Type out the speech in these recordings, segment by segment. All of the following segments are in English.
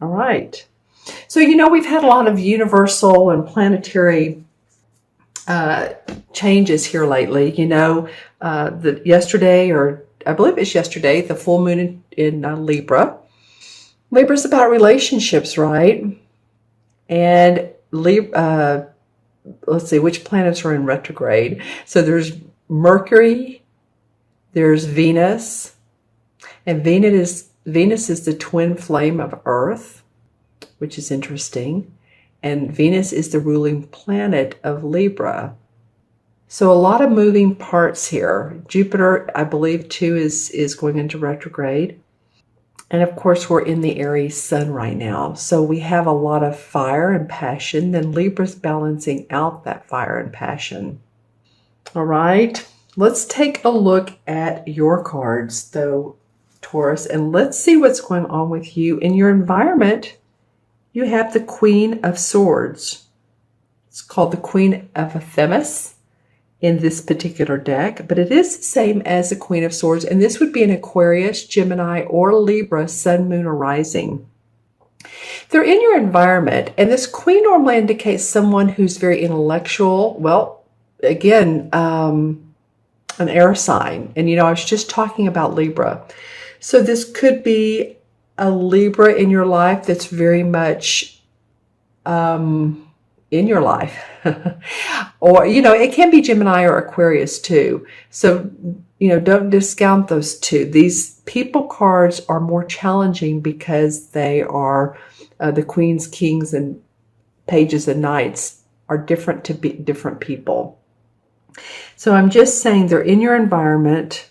All right. So, we've had a lot of universal and planetary changes here lately. Yesterday, or I believe it's yesterday, the full moon in Libra. Libra's about relationships, right? And Libra, let's see, which planets are in retrograde? So there's Mercury, there's Venus, and Venus is the twin flame of Earth, which is interesting. And Venus is the ruling planet of Libra. So a lot of moving parts here. Jupiter, I believe, too, is going into retrograde. And of course, we're in the Aries sun right now. So we have a lot of fire and passion. Then Libra's balancing out that fire and passion. All right. Let's take a look at your cards, though, Taurus, and let's see what's going on with you in your environment. You have the Queen of Swords. It's called the Queen of Themis in this particular deck, but it is the same as the Queen of Swords, and this would be an Aquarius, Gemini, or Libra, Sun, Moon, or Rising. They're in your environment, and this Queen normally indicates someone who's very intellectual. Well, again, an air sign, and I was just talking about Libra. So this could be a Libra in your life that's very much in your life. Or, it can be Gemini or Aquarius too. So, don't discount those two. These people cards are more challenging because they are the Queens, Kings, and Pages and Knights are different to different people. So I'm just saying they're in your environment.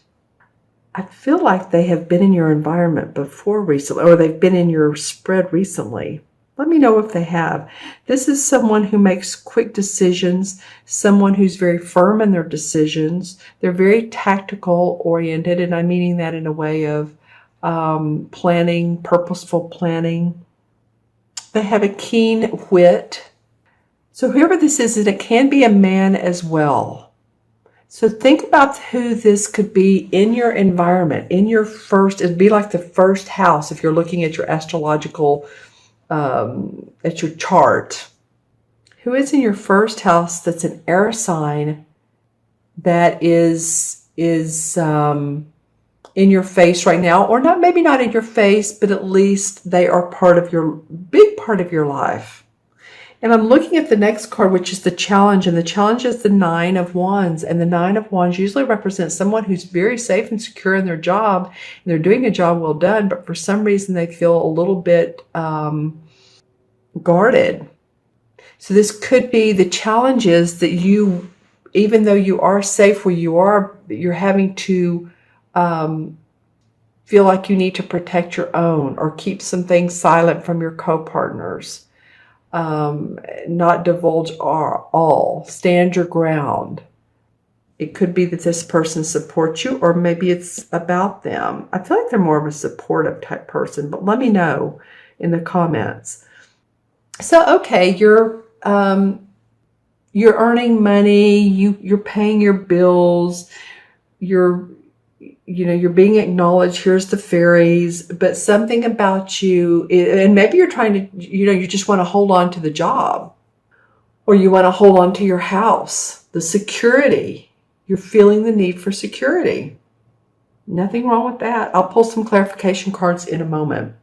I feel like they have been in your environment before recently, or they've been in your spread recently. Let me know if they have. This is someone who makes quick decisions, someone who's very firm in their decisions. They're very tactical oriented, and I'm meaning that in a way of planning, purposeful planning. They have a keen wit. So whoever this is, and it can be a man as well. So think about who this could be in your environment, in your it'd be like the first house if you're looking at your astrological, at your chart. Who is in your first house that's an air sign that is in your face right now, or not, maybe not in your face, but at least they are big part of your life. And I'm looking at the next card, which is the challenge. And the challenge is the Nine of Wands. And the Nine of Wands usually represents someone who's very safe and secure in their job. And they're doing a job well done, but for some reason they feel a little bit guarded. So this could be the challenge is that you, even though you are safe where you are, you're having to feel like you need to protect your own or keep some things silent from your co-partners. Not divulge all, stand your ground. It could be that this person supports you, or maybe it's about them. I feel like they're more of a supportive type person, but let me know in the comments. So, okay, you're earning money, you're paying your bills, you're being acknowledged. Here's the fairies, but something about you, and maybe you're trying to, you just want to hold on to the job, or you want to hold on to your house, the security. You're feeling the need for security. Nothing wrong with that. I'll pull some clarification cards in a moment.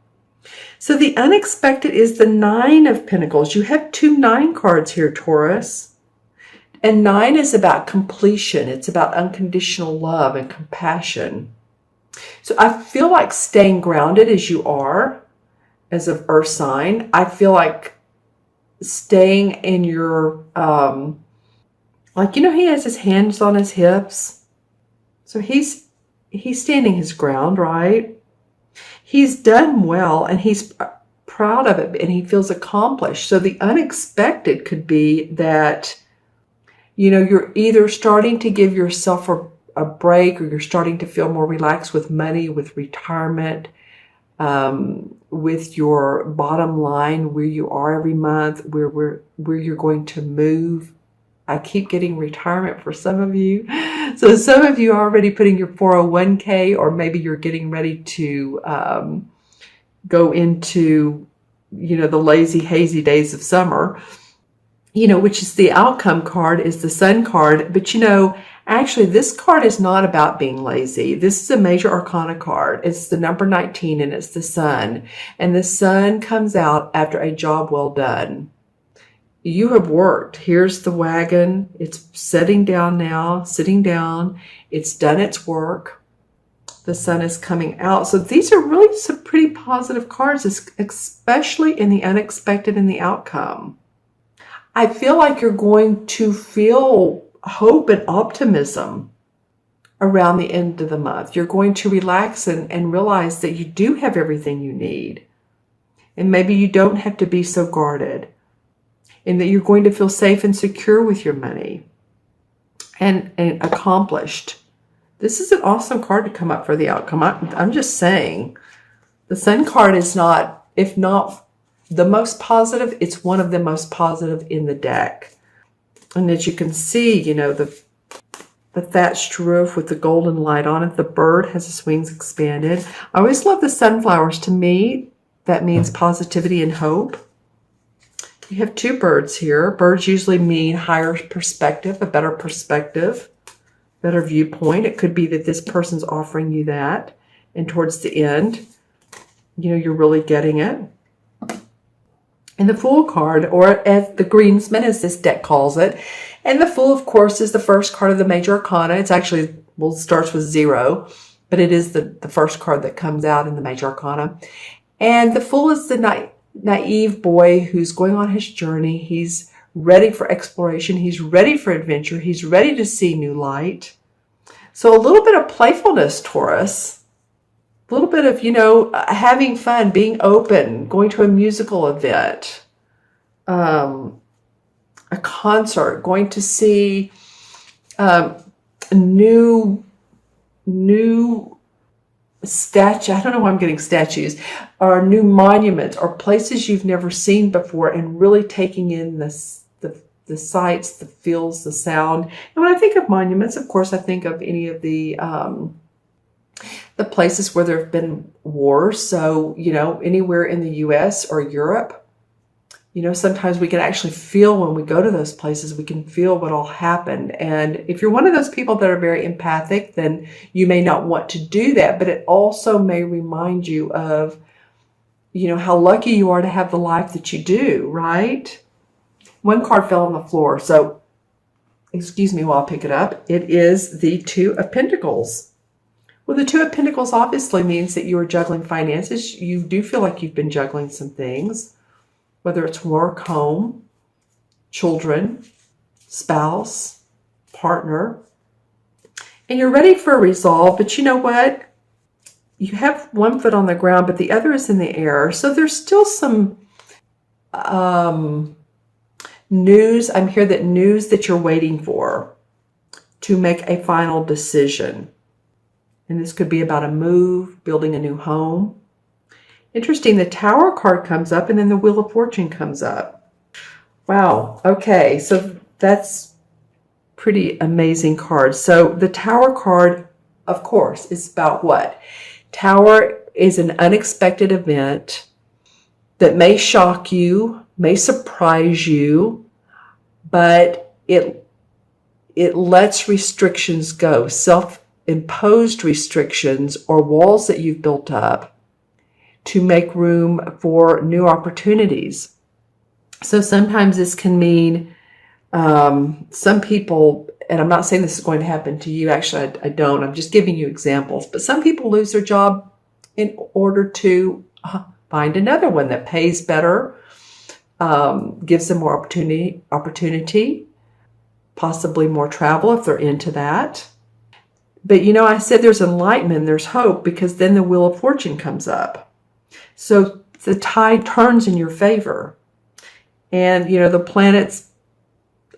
So the unexpected is the Nine of Pentacles. You have 2 9 cards here, Taurus. And 9 is about completion. It's about unconditional love and compassion. So I feel like staying grounded as you are, as an earth sign. I feel like staying in your, he has his hands on his hips. So he's standing his ground, right? He's done well, and he's proud of it, and he feels accomplished. So the unexpected could be that, you're either starting to give yourself a break, or you're starting to feel more relaxed with money, with retirement, with your bottom line, where you are every month, where you're going to move. I keep getting retirement for some of you. So some of you are already putting your 401k, or maybe you're getting ready to go into the lazy, hazy days of summer, which is the outcome card, is the Sun card. But actually this card is not about being lazy. This is a major arcana card. It's the number 19 and it's the Sun. And the Sun comes out after a job well done. You have worked. Here's the wagon. It's sitting down now, sitting down. It's done its work. The Sun is coming out. So these are really some pretty positive cards, especially in the unexpected and the outcome. I feel like you're going to feel hope and optimism around the end of the month. You're going to relax and realize that you do have everything you need. And maybe you don't have to be so guarded. And that you're going to feel safe and secure with your money and accomplished. This is an awesome card to come up for the outcome. I'm just saying, the Sun card is not, if not the most positive, it's one of the most positive in the deck. And as you can see, the thatched roof with the golden light on it, the bird has its wings expanded. I always love the sunflowers. To me, that means positivity and hope. You have two birds here. Birds usually mean higher perspective, a better perspective, better viewpoint. It could be that this person's offering you that. And towards the end, you're really getting it. And the Fool card, or as the Greensman, as this deck calls it. And the Fool, of course, is the first card of the major arcana. It's actually, starts with 0, but it is the first card that comes out in the major arcana. And the Fool is the naive boy who's going on his journey. He's ready for exploration. He's ready for adventure. He's ready to see new light. So a little bit of playfulness, Taurus. A little bit of, having fun, being open, going to a musical event, a concert, going to see new statue. I don't know why I'm getting statues, or new monuments, or places you've never seen before, and really taking in the sights, the feels, the sound. And when I think of monuments, of course, I think of any of the places where there have been wars. So, anywhere in the U.S. or Europe, sometimes we can actually feel when we go to those places, we can feel what all happened. And if you're one of those people that are very empathic, then you may not want to do that. But it also may remind you of, how lucky you are to have the life that you do, right? One card fell on the floor. So, excuse me while I pick it up. It is the Two of Pentacles. Well, the Two of Pentacles obviously means that you are juggling finances. You do feel like you've been juggling some things, whether it's work, home, children, spouse, partner, and you're ready for a resolve. But you know what? You have one foot on the ground, but the other is in the air. So there's still some news. I'm here that news that you're waiting for to make a final decision. And this could be about a move, building a new home. Interesting, the Tower card comes up and then the Wheel of Fortune comes up. Wow, okay, so that's pretty amazing card. So the Tower card, of course, is about what? Tower is an unexpected event that may shock you, may surprise you, but it lets restrictions go, self-imposed restrictions or walls that you've built up to make room for new opportunities. So sometimes this can mean some people, and I'm not saying this is going to happen to you, actually I don't, I'm just giving you examples, but some people lose their job in order to find another one that pays better, gives them more opportunity, possibly more travel if they're into that. But I said there's enlightenment, there's hope, because then the Wheel of Fortune comes up. So the tide turns in your favor. And, the planets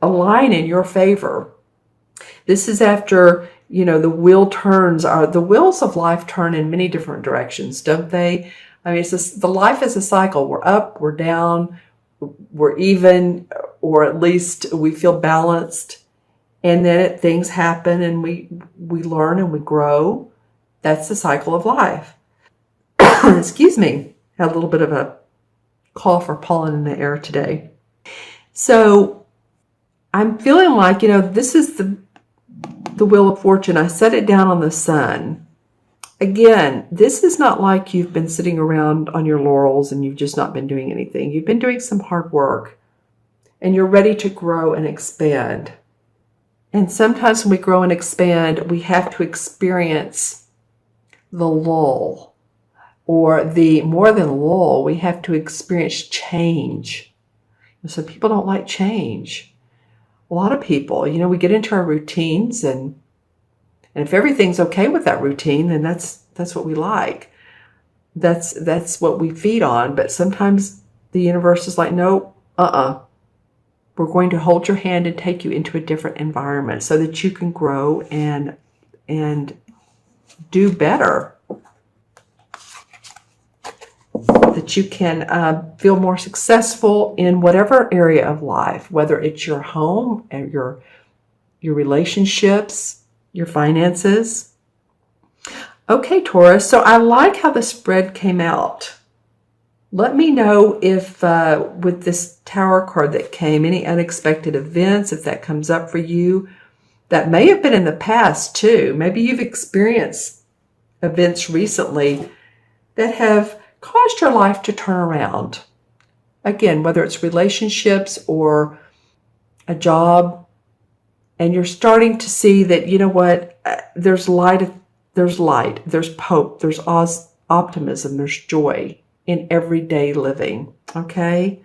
align in your favor. This is after, the wheel turns. The wheels of life turn in many different directions, don't they? I mean, the life is a cycle. We're up, we're down, we're even, or at least we feel balanced. And then things happen and we learn and we grow. That's the cycle of life. Excuse me. Had a little bit of a call for pollen in the air today. So I'm feeling like, this is the Wheel of Fortune. I set it down on the sun. Again, this is not like you've been sitting around on your laurels and you've just not been doing anything. You've been doing some hard work and you're ready to grow and expand. And sometimes when we grow and expand, we have to experience the lull, or the more than lull, we have to experience change. So people don't like change. A lot of people, we get into our routines, and if everything's okay with that routine, then that's what we like. That's what we feed on. But sometimes the universe is like, no, we're going to hold your hand and take you into a different environment so that you can grow and do better. That you can feel more successful in whatever area of life, whether it's your home and your relationships, your finances. Okay, Taurus, so I like how the spread came out. Let me know if with this Tower card that came, any unexpected events, if that comes up for you. That may have been in the past too. Maybe you've experienced events recently that have caused your life to turn around. Again, whether it's relationships or a job, and you're starting to see that, there's light, there's hope, there's optimism, there's joy in everyday living. Okay?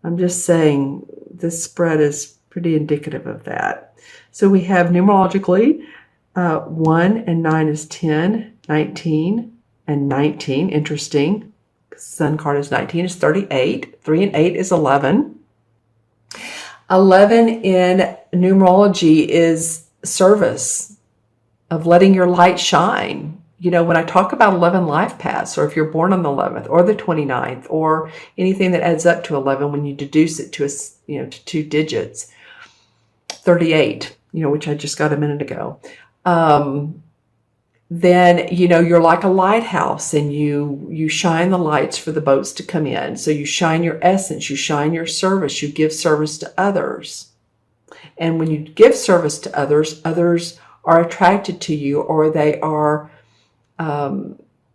I'm just saying this spread is pretty indicative of that. So we have numerologically 1 and 9 is 10, 19 and 19. Interesting. Sun card is 19 is 38. 3 and 8 is 11. 11 in numerology is service, of letting your light shine. When I talk about 11 life paths, or if you're born on the 11th or the 29th, or anything that adds up to 11 when you deduce it to to 2 digits, 38, which I just got a minute ago, then, you're like a lighthouse, and you shine the lights for the boats to come in. So you shine your essence, you shine your service, you give service to others. And when you give service to others, others are attracted to you, or they are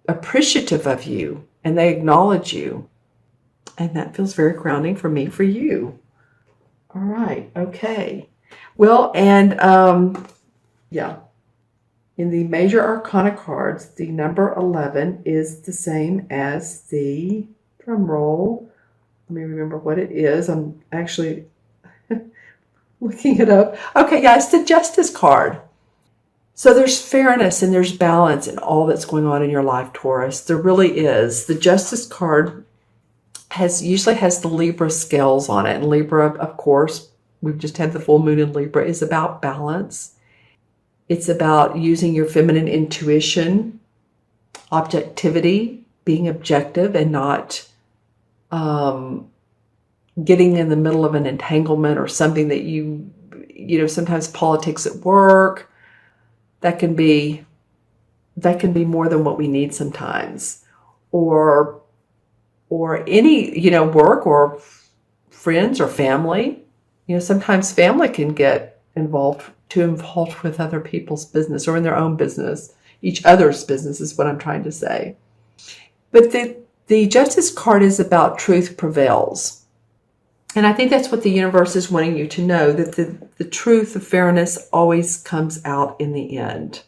appreciative of you, and they acknowledge you. And that feels very grounding for me, for you. All right. Okay. Well, and in the major arcana cards, the number 11 is the same as the, drum roll, let me remember what it is. I'm actually looking it up. Okay, guys, the Justice card. So there's fairness and there's balance in all that's going on in your life, Taurus. There really is. The Justice card usually has the Libra scales on it. And Libra, of course, we've just had the full moon in Libra, is about balance. It's about using your feminine intuition, objectivity, being objective and not getting in the middle of an entanglement or something that sometimes politics at work. That can be more than what we need sometimes, or any, work or friends or family. Sometimes family can get involved with other people's business or in their own business. Each other's business is what I'm trying to say. But the Justice card is about truth prevails. And I think that's what the universe is wanting you to know, that the truth of fairness always comes out in the end.